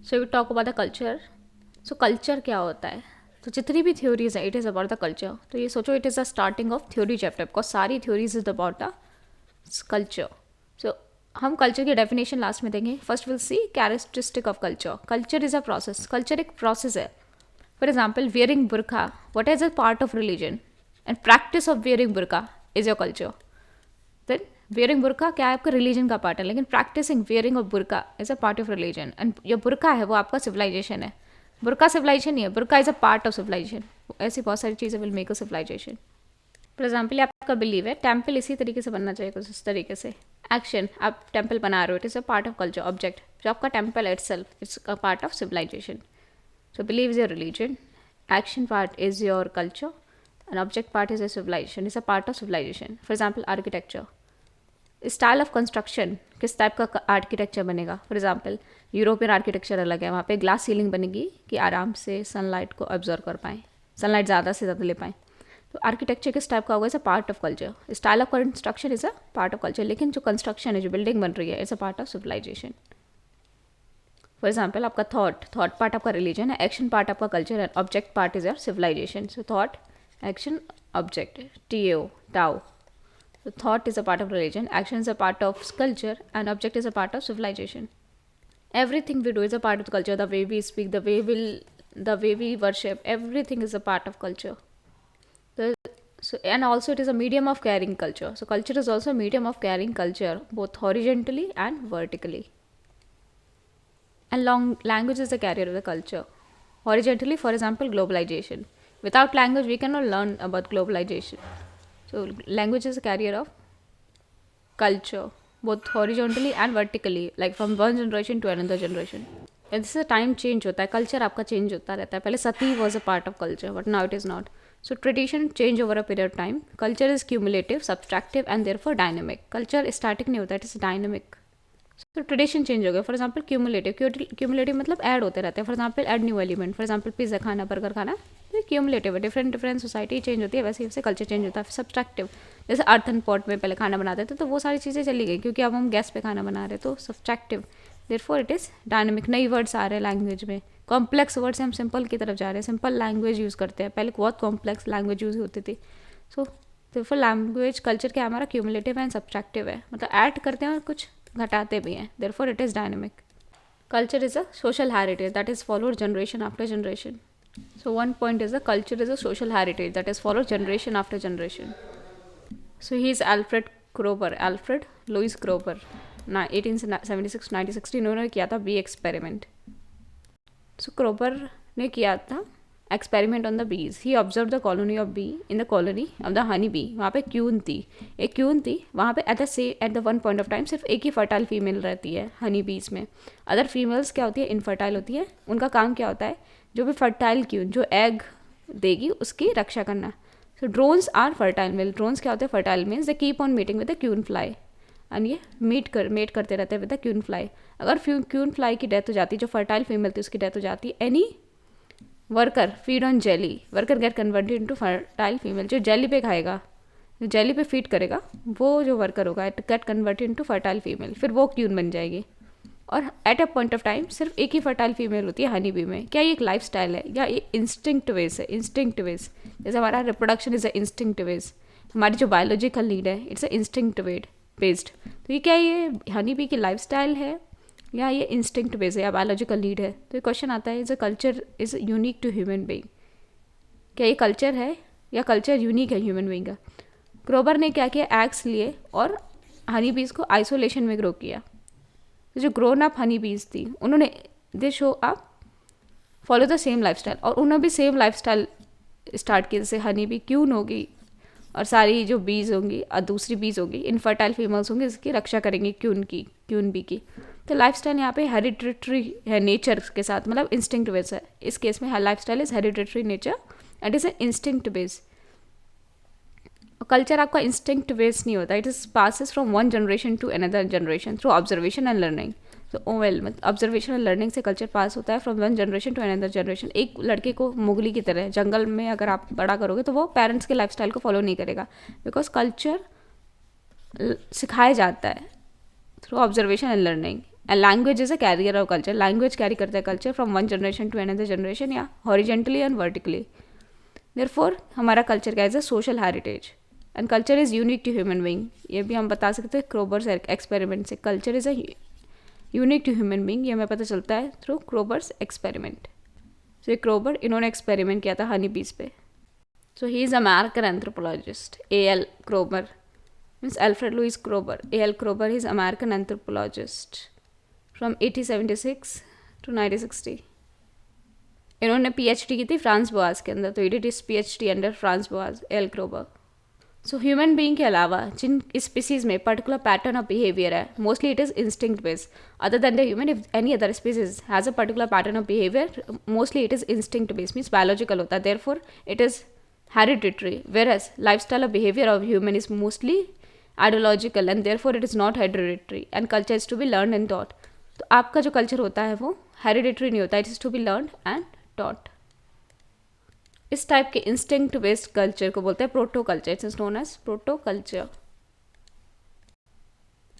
So we talk about the culture. So culture क्या होता है? तो जितनी भी थ्योरीज है it is about the culture. तो ये सोचो it is the starting of theory chapter, because सारी theories is about the culture. So हम कल्चर की डेफिनेशन लास्ट में देंगे. First will see characteristic of culture. Culture is a process. Culture एक process है. For example wearing burqa, what is a part of religion and practice of wearing burqa is your culture. Then wearing burqa क्या है? आपका religion का part है, लेकिन practicing wearing of burqa is a part of religion. And जो बुरका है वो आपका सिविलाइजेशन है. बुरका सिविलाइजेशन नहीं है, burqa is a part of civilization. ऐसी बहुत सारी चीज़ें will make a civilization. For example आपका बिलीव है टेम्पल इसी तरीके से बनना चाहिए, कुछ इस तरीके से. एक्शन, आप टेम्पल बना रहे हो, it is a part of culture. Object, जो आपका टेम्पल है itself, it's a part of civilisation. So belief is your religion, action part is your culture, and object part is a civilization. It's a part of civilization. For example, architecture. Style of construction, किस type का architecture बनेगा. For example European architecture अलग है, वहाँ पे glass ceiling बनेगी कि आराम से सनलाइट को ऑब्जर्व कर पाएँ, सनलाइट ज़्यादा से ज़्यादा ले पाएँ. तो आर्किटेक्चर किस टाइप का होगा? Is a part of culture. Style of construction is a part of culture. लेकिन जो कंस्ट्रक्शन है, जो बिल्डिंग बन रही है, is a part of civilisation. For example आपका थॉट पार्ट आपका रिलीजन है, एक्शन पार्ट आपका कल्चर है, object part is your civilisation. So thought, action, object, TAO, tao. So thought is a part of religion, action is a part of culture, and object is a part of civilization. Everything we do is a part of the culture. The way we speak, the way we worship, everything is a part of culture. And also it is a medium of carrying culture. So culture is also a medium of carrying culture, both horizontally and vertically. And language is the carrier of the culture. Horizontally, for example, globalization. Without language, we cannot learn about globalization. So language is a carrier of culture, both horizontally and vertically, like from one generation to another generation. इससे time change होता है, culture आपका change होता रहता है. पहले sati was a part of culture, but now it is not. So tradition change over a period of time. Culture is cumulative, subtractive and therefore dynamic. Culture static नहीं होता, it is dynamic. तो tradition change हो गया. For example cumulative मतलब add होते रहते हैं. For example add new element. For example pizza खाना, बर्गर खाना, तो क्यूमुलेटिव है. डिफरेंट सोसाइटी चेंज होती है, वैसे वैसे कल्चर चेंज होता है. सब्सट्रैक्टिव, जैसे अर्थन पॉट में पहले खाना बनाते थे, तो वो सारी चीज़ें चली गई क्योंकि अब हम गैस पे खाना बना रहे हैं. तो subtractive. Therefore it is dynamic. नई वर्ड्स आ रहे हैं लैंग्वेज में, कॉम्प्लेक्स वर्ड से हम सिंपल की तरफ जा रहे हैं. सिंपल लैंग्वेज यूज़ करते हैं, पहले बहुत कॉम्प्लेक्स लैंग्वेज यूज़ होती थी. सो देयरफॉर लैंग्वेज कल्चर क्या हमारा क्यूमुलेटिव एंड सब्सट्रैक्टिव है, मतलब ऐड करते हैं और कुछ घटाते भी हैं. Therefore it is dynamic. Culture is a social heritage that is followed generation after generation. So one point is the culture is a social heritage that is followed generation after generation. So he is Alfred Kroeber, Alfred Louis Kroeber, 1876-1960 इन्होंने किया था B experiment. सो क्रोबर ने किया था experiment on the bees. He observe the colony of bee. In the colony of the honey bee, वहाँ पे queen थी, एक क्यून थी वहाँ पे. At the one point of time सिर्फ एक ही फर्टाइल फीमेल रहती है हनी बीज में. अदर फीमेल्स क्या होती है? इनफर्टाइल होती है. उनका काम क्या होता है? जो भी फर्टाइल क्यून जो एग देगी उसकी रक्षा करना. So drones are fertile male. Drones क्या होते हैं? Fertile means they keep on meeting with the queen fly, and ये मेट करते रहते हैं विद द क्यून फ्लाई. अगर क्यून फ्लाई की डेथ हो जाती, जो फर्टाइल फीमेल थी उसकी डेथ हो जाती, any worker feed on jelly, worker get converted into fertile female. जो जेली पे खाएगा, जो जेली पे फीड करेगा, वो जो वर्कर होगा it get converted into fertile female. फिर वो क्यून बन जाएगी. और at a point of time सिर्फ एक ही फर्टाइल फीमेल होती है हनी बी में. क्या ये एक लाइफ स्टाइल है या ये इंस्टिंक्ट वेज है? इंस्टिंक्ट वेज, जैसे हमारा रिप्रोडक्शन इज अ इंस्टिंक्ट वेज, हमारी जो बायोलॉजिकल नीड है इट्स अ इंस्टिंक्ट बेस्ड. तो ये क्या ये हनी बी की लाइफ स्टाइल है या ये इंस्टिंक्ट बेस है या बायोलॉजिकल नीड है? तो ये क्वेश्चन आता है, is a culture is unique to human being. क्या ये कल्चर है या कल्चर यूनिक है ह्यूमन बीइंग का? क्रोबर ने क्या किया? एग्स लिए और हनी बीज को आइसोलेशन में ग्रो किया. तो जो ग्रोन अप हनी बीज थी उन्होंने दे show up follow the same life style, और उन्होंने भी सेम लाइफ स्टाइल स्टार्ट की. जैसे हनी बी क्यून होगी और सारी जो बीज होंगी और दूसरी बीज होगी इनफर्टाइल फीमेल्स होंगी, इसकी रक्षा करेंगी क्यून बी की. तो लाइफ स्टाइल यहाँ पे हेरिडिटरी है नेचर के साथ, मतलब इंस्टिंक्ट बेस है. इस केस में life style is hereditary nature and is a instinct base. Culture आपका इंस्टिंक्ट बेस नहीं होता, it is passes from one generation to another generation through observation and learning. तो मतलब ऑब्जर्वेशन एंड लर्निंग से culture pass होता है from one generation to another generation. एक लड़के को मुगली की तरह जंगल में अगर आप बड़ा करोगे तो वो पेरेंट्स के लाइफ स्टाइल को फॉलो नहीं करेगा, बिकॉज कल्चर सिखाया जाता है through observation and learning. And language is a carrier of culture. Language carry करता है culture from one generation to another generation, या हॉरिजेंटली एंड वर्टिकली. देयरफॉर हमारा कल्चर क्या is a social heritage and culture is unique to human being. ये भी हम बता सकते हैं क्रोबर्स एक्सपेरिमेंट से. Culture is a unique to human being, ये हमें पता चलता है थ्रू क्रोबर्स एक्सपेरिमेंट. सो ये क्रोबर इन्होंने एक्सपेरिमेंट किया था हनी बीज पे. So he is American anthropologist. A.L. Kroeber means Alfred Louis Kroeber. A.L. Kroeber is American anthropologist from 1876 to 1960. इन्होंने PhD की थी फ्रांस बोआज के अंदर, तो he did his PhD under France Boaz. A.L. Kroeber. So human being के अलावा जिन species में particular pattern of behaviour है, mostly it is instinct based. Other than the human, if any other species has a particular pattern of behaviour, mostly it is instinct based, means biological होता है. Therefore it is hereditary, whereas lifestyle or behavior of human is mostly ideological and therefore it is not hereditary and culture is to be learned and taught. तो आपका जो culture होता है वो hereditary नहीं होता, it is to be learn and taught. इस type के इंस्टिंक्ट बेस्ड कल्चर को बोलते हैं proto culture. It's known as proto culture.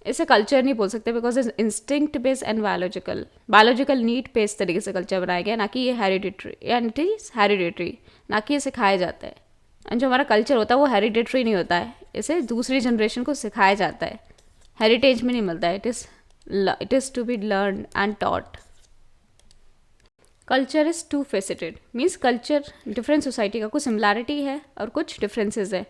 इसे कल्चर नहीं बोल सकते because is instinct based and biological need based तरीके से कल्चर बनाया गया, ना कि ये hereditary. And it is hereditary, ना कि ये सिखाया जाता है. एंड जो हमारा कल्चर होता है वो हेरिडिटरी नहीं होता है, इसे दूसरी जनरेशन को सिखाया जाता है, हेरिटेज में नहीं मिलता है. It is to be learn and taught. Culture is to faceted, means culture different society का कुछ सिमिलैरिटी है और कुछ डिफरेंसेस है.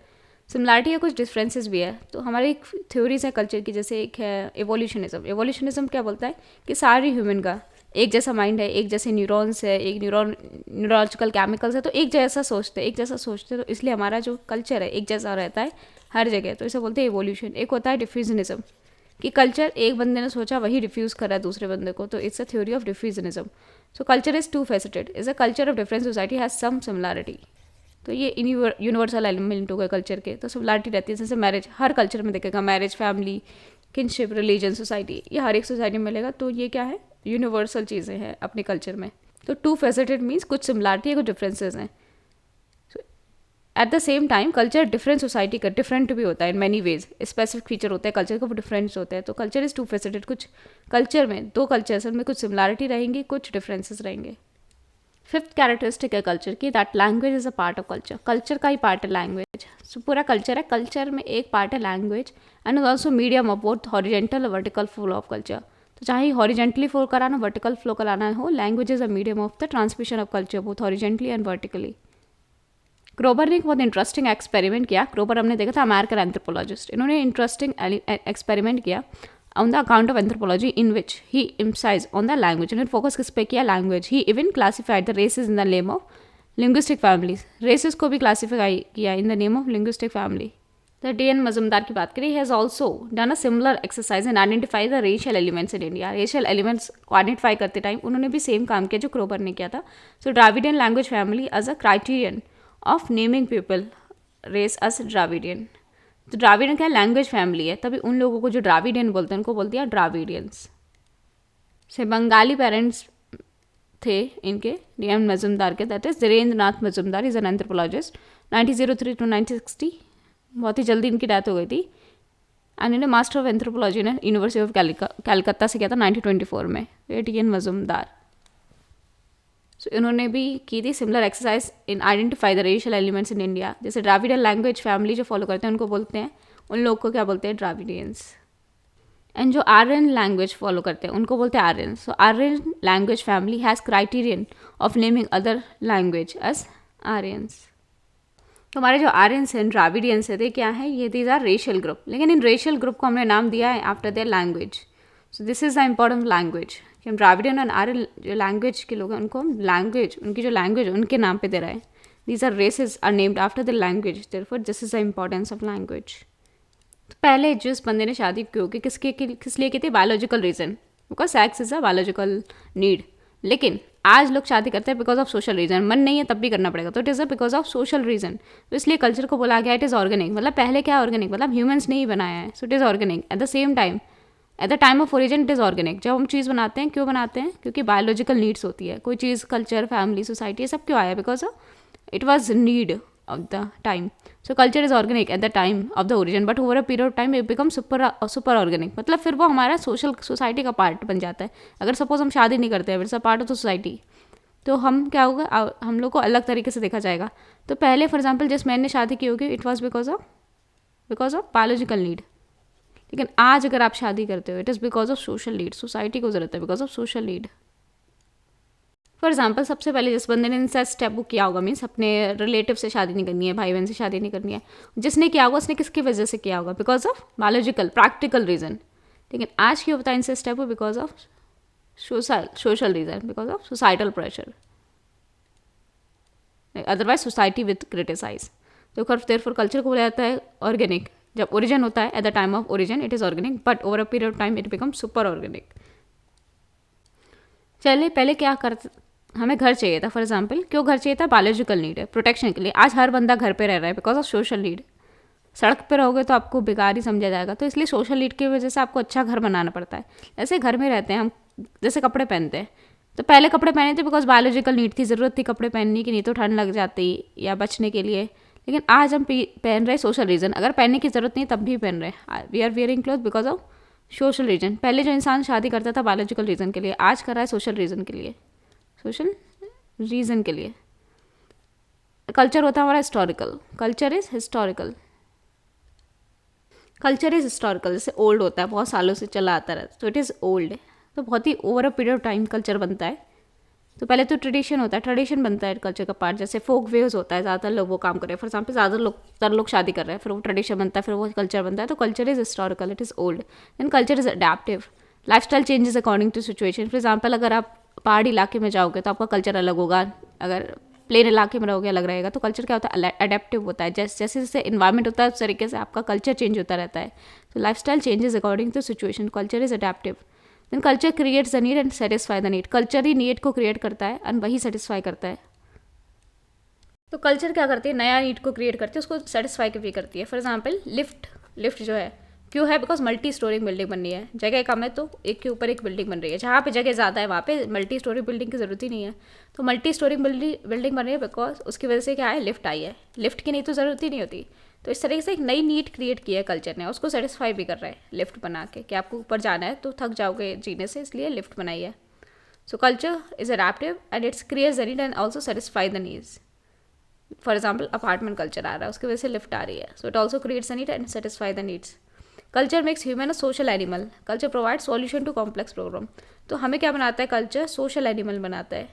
सिमिलैरिटी है, कुछ डिफरेंसेस भी है. तो हमारी एक थ्योरीज है कल्चर की, जैसे एक है एवोल्यूशनिज्म. एवोल्यूशनिज्म क्या बोलता है कि सारी ह्यूमन का एक जैसा माइंड है, एक जैसे न्यूरॉन्स है, एक न्यूरोलॉजिकल केमिकल्स है, तो एक जैसा सोचते हैं, तो इसलिए हमारा जो कल्चर है एक जैसा रहता है हर जगह. तो इसे बोलते हैं एवोल्यूशन. एक होता है डिफ्यूजनिज्म, कि कल्चर एक बंदे ने सोचा वही डिफ्यूज़ करा दूसरे बंदे को, तो it's a theory of diffusionism. So culture is to faceted, is a culture of different society has some similarity. तो ये यूनिवर्सल एलिमेंट हो गए कल्चर के. तो सिमिलैरिटी रहती है, जैसे मैरिज, हर कल्चर में देखेगा marriage, family, kinship, religion, society, ये हर एक सोसाइटी में मिलेगा. तो ये क्या है, यूनिवर्सल चीज़ें हैं अपने कल्चर में. तो टू फेसेटेड मीन्स कुछ सिमिलैरिटी है, कुछ डिफरेंसेस हैं. At the same time culture different society का डिफरेंट भी होता है in many ways. Specific feature होते हैं कल्चर का, वो डिफरेंट होते हैं. तो कल्चर इज़ टू फेसेटेड. कुछ कल्चर में, दो कल्चर्स में कुछ सिमिलैरिटी रहेंगी, कुछ डिफरेंसेस रहेंगे. फिफ्थ कैरेक्टरिस्टिक है कल्चर की, that language is a part of culture. Culture का ही पार्ट है लैंग्वेज. सो पूरा कल्चर है, कल्चर में एक पार्ट है language and also medium of both horizontal और वर्टिकल फ्लो ऑफ कल्चर. तो चाहे हॉरिजेंटली फ्लो कराना, वर्टिकल फ्लो कराना हो, language is a medium of the transmission of culture both horizontally and vertically. क्रोबर ने एक बहुत इंटरेस्टिंग एक्सपेरिमेंट किया. क्रोबर हमने देखा था अमेरिकन एंथ्रोपोलॉजिस्ट. इन्होंने इंटरेस्टिंग एक्सपेरिमेंट किया on the account of anthropology in which he emphasized on the language. इन्होंने फोकस किस पे किया, language. He even classified the races in the name of linguistic families. Races को भी क्लासीफाई किया in the name of linguistic family. The D.N. Majumdar की बात करें, has also done a similar exercise and identify the racial elements in India. Racial elements को identify करते time उन्होंने भी सेम काम किया जो क्रोबर ने किया था. So Dravidian language family as a criterion of naming people race as Dravidian. तो द्राविडियन क्या लैंग्वेज फैमिली है, तभी उन लोगों को जो द्राविडियन बोलते हैं उनको बोल दिया द्राविडियंस. से बंगाली पेरेंट्स थे इनके D.M. मजुमदार के, that is Dhirendra Nath Majumdar. Is an anthropologist. 1903 to 1960, बहुत ही जल्दी इनकी डेथ हो गई थी. एंड इन्हें मास्टर ऑफ एंथ्रोपोलॉजी ने यूनिवर्सिटी ऑफ कलकत्ता से किया था 1924 में. D.N. मजुमदार. सो इन्होंने भी की थी similar exercise in identify the racial elements in India. जैसे द्राविडियन लैंग्वेज फैमिली जो फॉलो करते हैं उनको बोलते हैं, उन लोग को क्या बोलते हैं, द्राविडियंस. एंड जो आर्यन लैंग्वेज फॉलो करते हैं उनको बोलते हैं Aryans. So Aryan language family has criterion of naming other language as Aryans. तो हमारे जो आर्यंस हैं, द्राविडियंस है, क्या है, ये दीज आर रेशियल ग्रुप. लेकिन इन रेशियल ग्रुप को हमने नाम दिया है after their language. So this is the important language कि हम द्राविडियन और आर्यन जो लैंग्वेज के लोग हैं उनको हम लैंग्वेज, उनकी जो लैंग्वेज उनके नाम पे दे रहे हैं. These are races are named after the language. Therefore this is the importance of language. तो पहले जिस बंदे ने शादी क्यों की, किस लिए की थी, biological reason, because sex is a biological need. लेकिन आज लोग शादी करते हैं बिकॉज ऑफ सोशल रीज़न. मन नहीं है तब भी करना पड़ेगा, तो it is a because of social reason. तो इसलिए कल्चर को बोला गया इट इज़ ऑर्गेनिक. मतलब पहले क्या ऑर्गेनिक, मतलब ह्यूमंस ने ही बनाया है. So it is organic. At the same time, eight the time of origin it is organic. जब हम चीज़ बनाते हैं, क्यों बनाते हैं, क्योंकि बायोलॉजिकल नीड्स होती है. कोई चीज़, कल्चर, फैमिली, सोसाइटी, ये सब क्यों आया, because it was need of the time. So culture is organic at the time of the origin, but over a period of time it becomes super organic. मतलब फिर वो हमारा सोसाइटी का part बन जाता है. अगर सपोज हम शादी नहीं करते हैं, it's a part of the society, तो हम क्या होगा, हम लोग को अलग तरीके से देखा जाएगा. तो पहले फॉर एग्जाम्पल जिस मैन ने शादी की होगी, it was because of biological need. लेकिन आज अगर आप शादी करते हो, it is because of social need. Society को ज़रूरत है because of social need. For example सबसे पहले जिस बंदे ने इनसे स्टेप बुक किया होगा, मीन्स अपने रिलेटिव से शादी नहीं करनी है, भाई बहन से शादी नहीं करनी है, जिसने किया होगा उसने किसकी वजह से किया होगा? Because of biological practical reason. लेकिन आज क्यों होता है इनसे स्टेप बुक? Because of social reason, because of societal pressure. Otherwise society with criticise. तो देयरफॉर कल्चर को बोला जाता है ऑर्गेनिक. जब ओरिजिन होता है, at the time of origin it is organic, but over a period of time it become super organic. चलिए पहले क्या करते, हमें घर चाहिए था. फॉर एग्जाम्पल क्यों घर चाहिए था? बायोलॉजिकल नीड है, प्रोटेक्शन के लिए. आज हर बंदा घर पे रह रहा है बिकॉज ऑफ सोशल नीड. सड़क पे रहोगे तो आपको बेकार ही समझा जाएगा. तो इसलिए सोशल नीड की वजह से आपको अच्छा घर बनाना पड़ता है. जैसे घर में रहते हैं हम, जैसे कपड़े पहनते हैं, तो पहले कपड़े पहने थे बिकॉज बायोलॉजिकल नीड थी, ज़रूरत थी कपड़े पहनने की, नहीं तो ठंड लग जाती या बचने के लिए. लेकिन आज हम पहन रहे सोशल रीज़न. अगर पहनने की ज़रूरत नहीं तब भी पहन रहे हैं. We are wearing cloth because of social reason. पहले जो इंसान शादी करता था बायोलॉजिकल रीज़न के लिए, आज कर रहा है सोशल रीज़न के लिए. सोशल रीज़न के लिए. कल्चर होता है हमारा historical. Culture is historical. Culture is historical, जैसे ओल्ड होता है, बहुत सालों से चला आता रहता है, तो इट इज़ ओल्ड. तो बहुत ही over a period of time culture बनता है. तो पहले तो ट्रेडिशन होता है, ट्रेडिशन बनता है कल्चर का पार्ट. जैसे फोक वेव्स होता है, ज़्यादातर लोग वो काम कर रहे हैं. फॉर एग्जाम्पल ज़्यादातर लोग शादी कर रहे हैं, फिर वो ट्रेडिशन बनता है, फिर वो कल्चर बनता है. तो culture is historical, it is old. Then culture is adaptive. Life style changes according to situation. For example अगर आप पहाड़ी इलाके में जाओगे तो आपका कल्चर अलग होगा, अगर प्लेन इलाके में रहोगे अलग रहेगा. तो कल्चर क्या होता है? अडेप्टिव होता है. जैसे जैसे इन्वायरमेंट होता है उस तरीके से आपका कल्चर चेंज होता रहता है. तो life style changes according to situation. Culture is adaptive. Then culture creates the need and satisfy the need. Culture ही नीड को क्रिएट करता है एंड वही सेटिस्फाई करता है. तो कल्चर क्या करती है? नया नीड को क्रिएट करती है, उसको सेटिस्फाई भी करती है. फॉर एग्जाम्पल लिफ्ट जो है क्यों है? बिकॉज मल्टी स्टोरी बिल्डिंग बननी है, जगह कम है तो एक के ऊपर एक बिल्डिंग बन रही है. जहाँ पे जगह ज़्यादा है वहाँ पे मल्टी स्टोरी बिल्डिंग की ज़रूरत ही नहीं है. तो मल्टी स्टोरी बिल्डिंग बन रही है बिकॉज उसकी वजह से क्या है? लिफ्ट आई है. लिफ्ट की नहीं तो ज़रूरत ही नहीं होती. तो इस तरीके से एक नई नीड क्रिएट की है कल्चर ने, उसको सेटिस्फाई भी कर रहा है लिफ्ट बना के, कि आपको ऊपर जाना है तो थक जाओगे जीने से, इसलिए लिफ्ट बनाई है. So culture is adaptive and it's creates the need and also satisfy the needs. For example apartment culture आ रहा है, उसकी वजह से लिफ्ट आ रही है. So it also creates the need and satisfy the needs. Culture makes human a social animal. Culture provide solution to complex problem. तो हमें क्या बनाता है? कल्चर सोशल एनिमल बनाता है.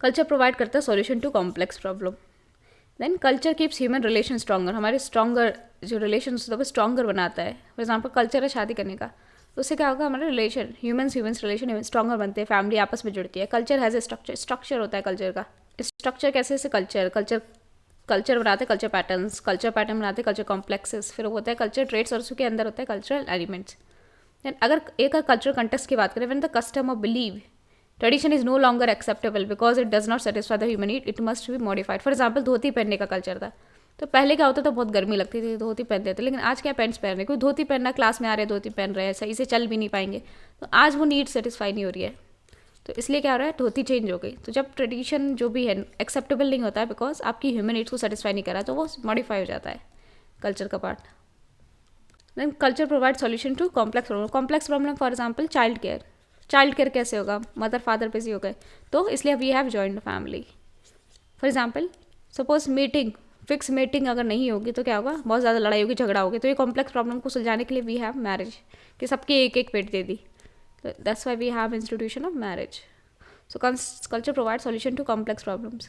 कल्चर प्रोवाइड करता है solution to complex problem. Then culture keeps human relation stronger. हमारे स्ट्रॉन्गर जो रिलेशन होता है वो स्ट्रॉन्गर बनाता है. फॉर एग्जाम्पल कल्चर है शादी करने का, तो उससे क्या होगा? हमारे रिलेशन ह्यूमन्स रिलेशन स्ट्रॉन्गर बनते हैं, फैमिली आपस में जुड़ती है. कल्चर हैज़ ए स्ट्रक्चर होता है कल्चर का. स्ट्रक्चर कैसे? से कल्चर बनाते हैं, कल्चर पैटर्न बनाते हैं, कल्चर कॉम्प्लेक्सेस, फिर होता है कल्चर ट्रेड्स और उसके अंदर होता है कल्चरल एलिमेंट्स. देन अगर एक कल्चर कंटेक्स्ट की बात करें, when the custom of believe tradition is no longer acceptable because it does not satisfy the human need, it must be modified. For example dhoti पहनने का कल्चर था, तो पहले क्या होता था? बहुत गर्मी लगती थी, धोती पहनते थे. लेकिन आज क्या पैंट्स पहन रहे हैं? कोई धोती पहनना, क्लास में आ रहे हैं धोती पहन रहे हैं, सही से चल भी नहीं पाएंगे. तो आज वो नीड सेटिस्फाई नहीं हो रही है, तो इसलिए क्या हो रहा है? धोती चेंज हो गई. तो जब ट्रेडिशन जो भी है एक्सेप्टेबल नहीं होता है बिकॉज आपकी ह्यूमन नीड्स को सेटिस्फाई नहीं कर रहा, तो वो मॉडिफाई हो जाता है कल्चर का part. Then culture provide solution to complex problem. For example child care कैसे होगा? मदर फादर बिजी हो गए, तो इसलिए we have joint family. For example suppose fix meeting अगर नहीं होगी तो क्या होगा? बहुत ज़्यादा लड़ाई होगी, झगड़ा होगी. तो ये कॉम्प्लेक्स प्रॉब्लम को सुलझाने के लिए वी हैव मैरिज, कि सबकी एक एक पेट दे दी. So that's why we have institution of marriage. So culture provides solution to complex problems.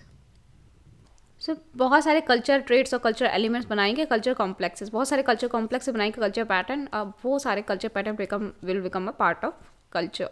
So बहुत सारे कल्चर ट्रेड्स और कल्चर एलिमेंट्स बनाएंगे कल्चर कॉम्प्लेक्सेस. बहुत सारे कल्चर कॉम्प्लेक्स बनाएंगे कल्चर पैटर्न. अब वो सारे culture pattern will become a part of culture.